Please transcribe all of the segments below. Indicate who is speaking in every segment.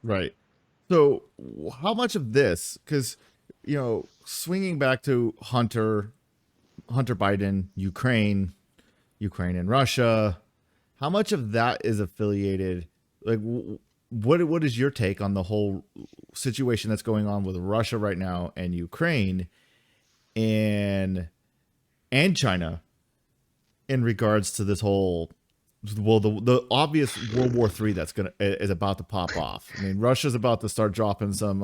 Speaker 1: Right. So, how much of this? Because swinging back to Hunter Biden, Ukraine and Russia. How much of that is affiliated? Like, what is your take on the whole situation that's going on with Russia right now and Ukraine and China in regards to this whole the obvious World War III that's gonna is about to pop off. I mean, Russia's about to start dropping some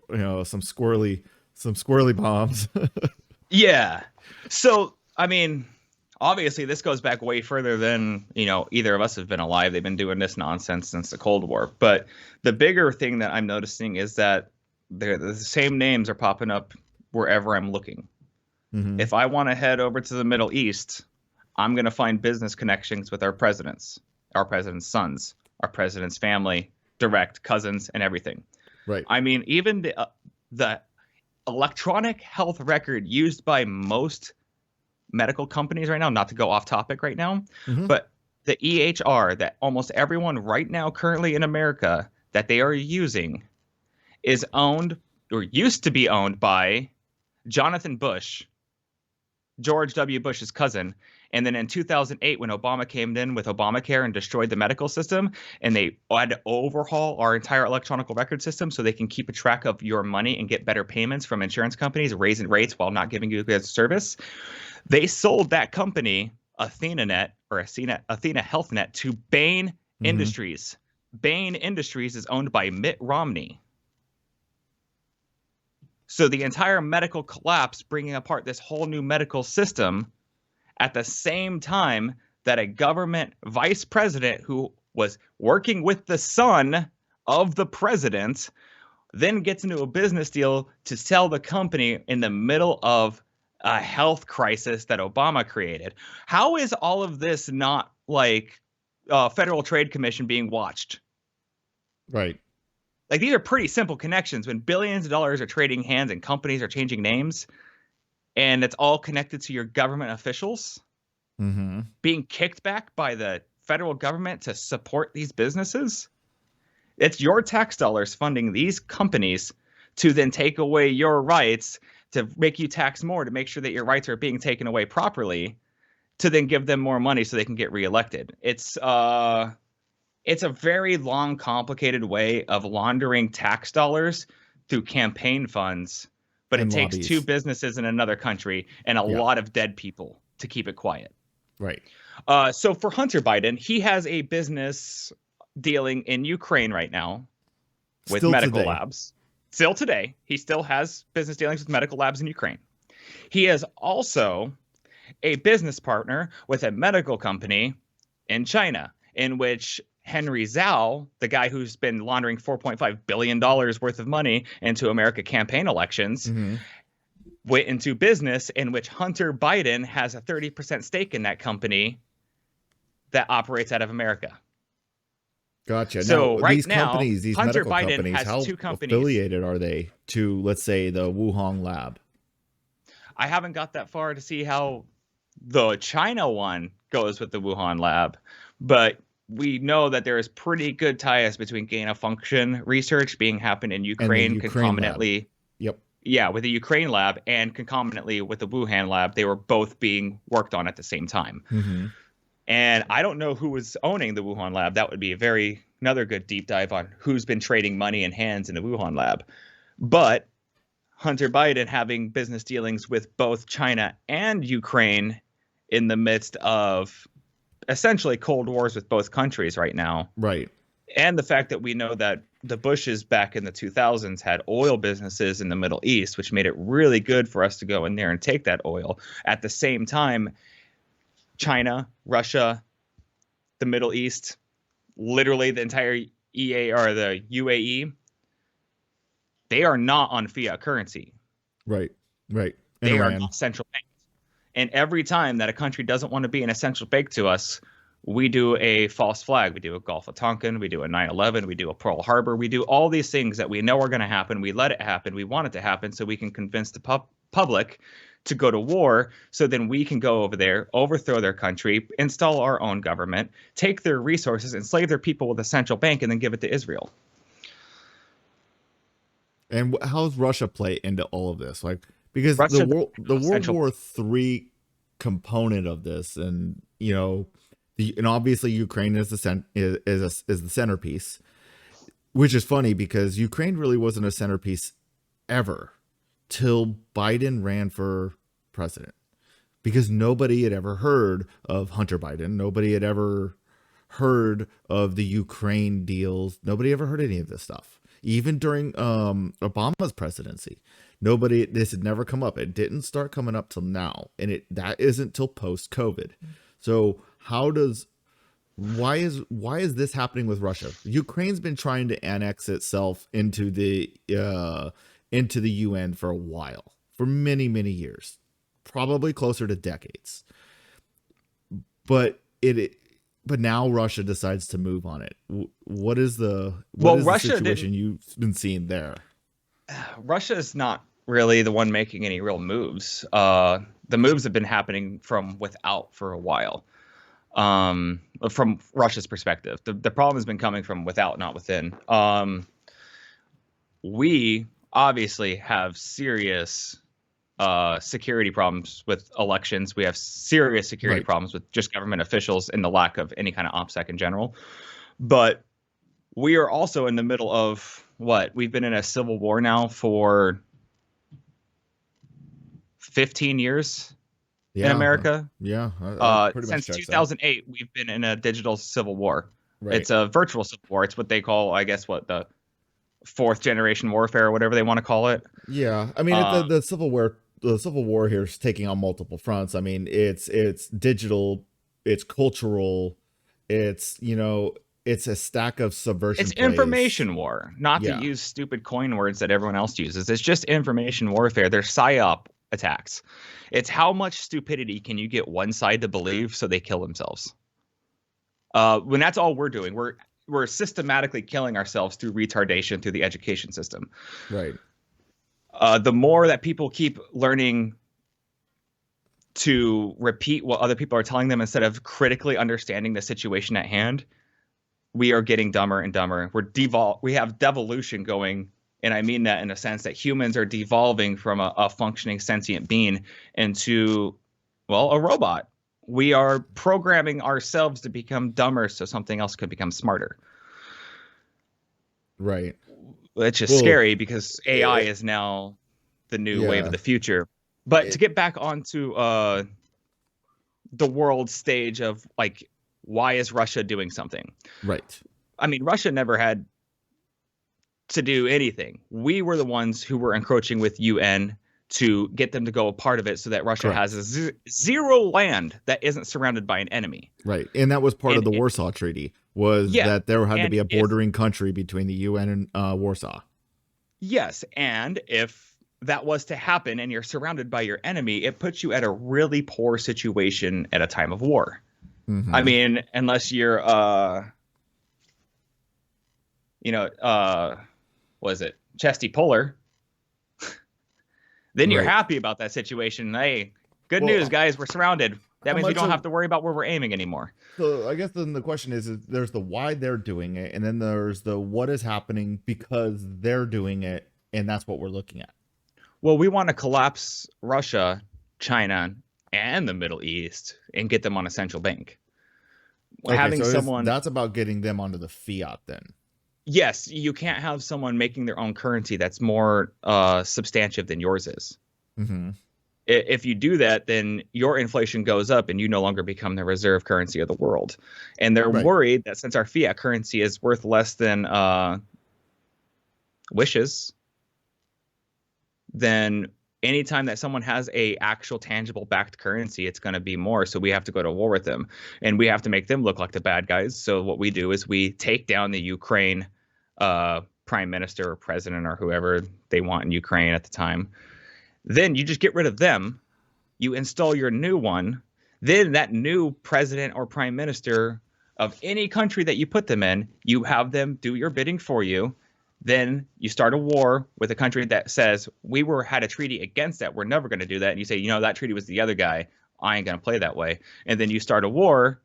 Speaker 1: some squirrely bombs.
Speaker 2: Yeah. So, I mean, obviously this goes back way further than, either of us have been alive. They've been doing this nonsense since the Cold War. But the bigger thing that I'm noticing is that the same names are popping up wherever I'm looking.
Speaker 1: Mm-hmm.
Speaker 2: If I want to head over to the Middle East, I'm going to find business connections with our president's sons, our president's family, direct cousins, and everything.
Speaker 1: Right.
Speaker 2: I mean, even the electronic health record used by most medical companies right now, not to go off topic right now,
Speaker 1: Mm-hmm.
Speaker 2: but the EHR that almost everyone right now currently in America that they are using is owned or used to be owned by Jonathan Bush, George W. Bush's cousin. And then in 2008, when Obama came in with Obamacare and destroyed the medical system, and they had to overhaul our entire electronic record system so they can keep a track of your money and get better payments from insurance companies, raising rates while not giving you good service, they sold that company, Athena HealthNet, to Bain Industries. Bain Industries is owned by Mitt Romney. So the entire medical collapse, bringing apart this whole new medical system at the same time that a government vice president who was working with the son of the president then gets into a business deal to sell the company in the middle of a health crisis that Obama created. How is all of this not like Federal Trade Commission being watched?
Speaker 1: Right.
Speaker 2: Like, these are pretty simple connections when billions of dollars are trading hands and companies are changing names, and it's all connected to your government officials being kicked back by the federal government to support these businesses. It's your tax dollars funding these companies to then take away your rights, to make you tax more, to make sure that your rights are being taken away properly, to then give them more money so they can get reelected. It's a very long, complicated way of laundering tax dollars through campaign funds, but it takes two businesses in another country and a lot of dead people to keep it quiet.
Speaker 1: Right.
Speaker 2: So for Hunter Biden, he has a business dealing in Ukraine right now with medical labs. Still today, he still has business dealings with medical labs in Ukraine. He is also a business partner with a medical company in China, in which Henry Zhao, the guy who's been laundering $4.5 billion worth of money into America campaign elections, went into business, in which Hunter Biden has a 30% stake in that company that operates out of America.
Speaker 1: Gotcha.
Speaker 2: So
Speaker 1: now,
Speaker 2: right
Speaker 1: these
Speaker 2: now,
Speaker 1: companies, these
Speaker 2: Hunter
Speaker 1: medical
Speaker 2: Biden
Speaker 1: companies,
Speaker 2: has
Speaker 1: how
Speaker 2: two companies.
Speaker 1: affiliated are they to, let's say, the Wuhan lab?
Speaker 2: I haven't got that far to see how the China one goes with the Wuhan lab, but we know that there is pretty good ties between gain of function research being happened in Ukraine concomitantly.
Speaker 1: Lab. Yep.
Speaker 2: Yeah, with the Ukraine lab and concomitantly with the Wuhan lab, they were both being worked on at the same time. And I don't know who was owning the Wuhan lab. That would be another good deep dive on who's been trading money in hands in the Wuhan lab. But Hunter Biden having business dealings with both China and Ukraine in the midst of essentially cold wars with both countries right now.
Speaker 1: Right.
Speaker 2: And the fact that we know that the Bushes back in the 2000s had oil businesses in the Middle East, which made it really good for us to go in there and take that oil. At the same time, China, Russia, the Middle East, literally the entire the UAE, they are not on fiat currency.
Speaker 1: Right. And
Speaker 2: they
Speaker 1: Iran.
Speaker 2: are not central banks. And every time that a country doesn't want to be an essential bank to us, we do a false flag. We do a Gulf of Tonkin. We do a 9/11. We do a Pearl Harbor. We do all these things that we know are going to happen. We let it happen. We want it to happen so we can convince the public to go to war, so then we can go over there, overthrow their country, install our own government, take their resources, enslave their people with a central bank, and then give it to Israel.
Speaker 1: And how's Russia play into all of this? Like, because
Speaker 2: Russia,
Speaker 1: the World
Speaker 2: essential.
Speaker 1: War III component of this, and and obviously Ukraine is is the centerpiece, which is funny because Ukraine really wasn't a centerpiece ever till Biden ran for president, because nobody had ever heard of Hunter Biden. Nobody had ever heard of the Ukraine deals. Nobody ever heard any of this stuff. Even during Obama's presidency, this had never come up. It didn't start coming up till now, and that isn't till post COVID. So why is this happening with Russia? Ukraine's been trying to annex itself into the UN for a while, for many, many years, probably closer to decades. But but now Russia decides to move on it. What is the situation you've been seeing there?
Speaker 2: Russia is not really the one making any real moves. The moves have been happening from without for a while. From Russia's perspective, the problem has been coming from without, not within. We obviously have serious security problems with elections. We have serious security problems with just government officials and the lack of any kind of OPSEC in general. But we are also in the middle of we've been in a civil war now for 15 years in America.
Speaker 1: Yeah.
Speaker 2: Since 2008, we've been in a digital civil war.
Speaker 1: Right.
Speaker 2: It's a virtual civil war. It's what they call, I guess, the fourth generation warfare, or whatever they want to call it.
Speaker 1: Yeah. I mean, the civil war here is taking on multiple fronts. I mean, it's digital, it's cultural, it's a stack of subversion.
Speaker 2: It's information war, not to use stupid coin words that everyone else uses. It's just information warfare. They're psyop attacks. It's how much stupidity can you get one side to believe so they kill themselves. When that's all we're doing, we're systematically killing ourselves through retardation through the education system.
Speaker 1: Right.
Speaker 2: The more that people keep learning to repeat what other people are telling them instead of critically understanding the situation at hand, we are getting dumber and dumber. We have devolution going, and I mean that in a sense that humans are devolving from a functioning sentient being into, a robot. We are programming ourselves to become dumber so something else could become smarter.
Speaker 1: Right.
Speaker 2: It's just scary because AI is now the new wave of the future. But to get back onto the world stage of why is Russia doing something?
Speaker 1: Right.
Speaker 2: I mean, Russia never had to do anything. We were the ones who were encroaching with UN to get them to go a part of it so that Russia has zero land that isn't surrounded by an enemy.
Speaker 1: Right. And that was part of the Warsaw Treaty, that there had to be a bordering country between the UN and Warsaw.
Speaker 2: Yes. And if that was to happen and you're surrounded by your enemy, it puts you at a really poor situation at a time of war. Mm-hmm. I mean, unless you're, was it Chesty Puller? Then you're happy about that situation. Hey, good news, guys. We're surrounded. That means we don't have to worry about where we're aiming anymore.
Speaker 1: So I guess then the question is there's the why they're doing it, and then there's the what is happening because they're doing it, and that's what we're looking at.
Speaker 2: Well, we want to collapse Russia, China, and the Middle East and get them on a central bank.
Speaker 1: Okay, so that's about getting them onto the fiat then.
Speaker 2: Yes, you can't have someone making their own currency that's more substantive than yours is. Mm-hmm. If you do that, then your inflation goes up and you no longer become the reserve currency of the world. And they're worried that since our fiat currency is worth less than wishes, then anytime that someone has a actual tangible backed currency, it's going to be more. So we have to go to war with them and we have to make them look like the bad guys. So what we do is we take down the Ukraine prime minister or president or whoever they want in Ukraine at the time. Then you just get rid of them. You install your new one. Then that new president or prime minister of any country that you put them in, you have them do your bidding for you. Then you start a war with a country that says had a treaty against that. We're never going to do that. And you say, that treaty was the other guy. I ain't going to play that way. And then you start a war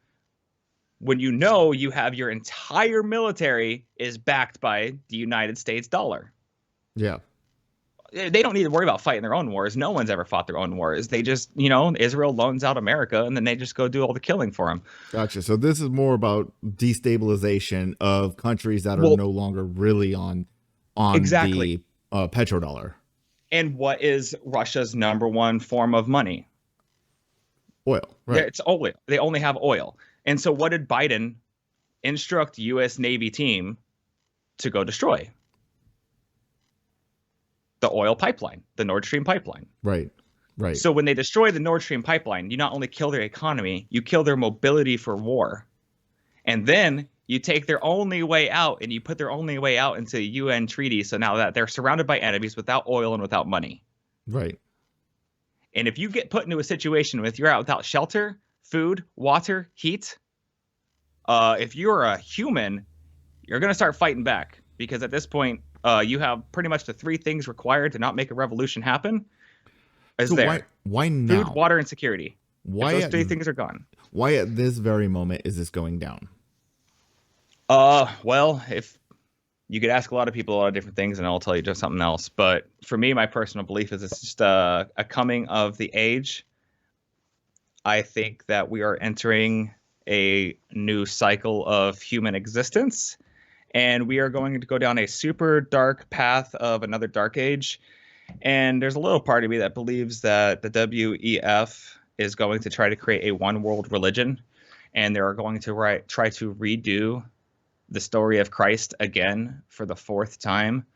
Speaker 2: when you have your entire military is backed by the United States dollar.
Speaker 1: Yeah.
Speaker 2: they don't need to worry about fighting their own wars. No one's ever fought their own wars. They just, Israel loans out America, and then they just go do all the killing for them.
Speaker 1: Gotcha. So this is more about destabilization of countries that are no longer really on
Speaker 2: exactly
Speaker 1: the petrodollar.
Speaker 2: And what is Russia's number one form of money?
Speaker 1: Oil. Right.
Speaker 2: It's oil. They only have oil. And so what did Biden instruct U.S. Navy team to go destroy? The oil pipeline, the Nord Stream pipeline.
Speaker 1: Right. Right.
Speaker 2: So when they destroy the Nord Stream pipeline, you not only kill their economy, you kill their mobility for war. And then you take their only way out and you put their only way out into a UN treaty. So now that they're surrounded by enemies without oil and without money.
Speaker 1: Right.
Speaker 2: And if you get put into a situation with you're out without shelter, food, water, heat, if you're a human, you're going to start fighting back, because at this point, you have pretty much the three things required to not make a revolution happen.
Speaker 1: So why now?
Speaker 2: Food, water, and security.
Speaker 1: Why
Speaker 2: if those three things are gone?
Speaker 1: Why at this very moment is this going down?
Speaker 2: Well, if you could ask a lot of people a lot of different things, and I'll tell you just something else. But for me, my personal belief is it's just a coming of the age. I think that we are entering a new cycle of human existence, and we are going to go down a super dark path of another dark age. And there's a little part of me that believes that the WEF is going to try to create a one world religion, and they're going to try to redo the story of Christ again for the fourth time.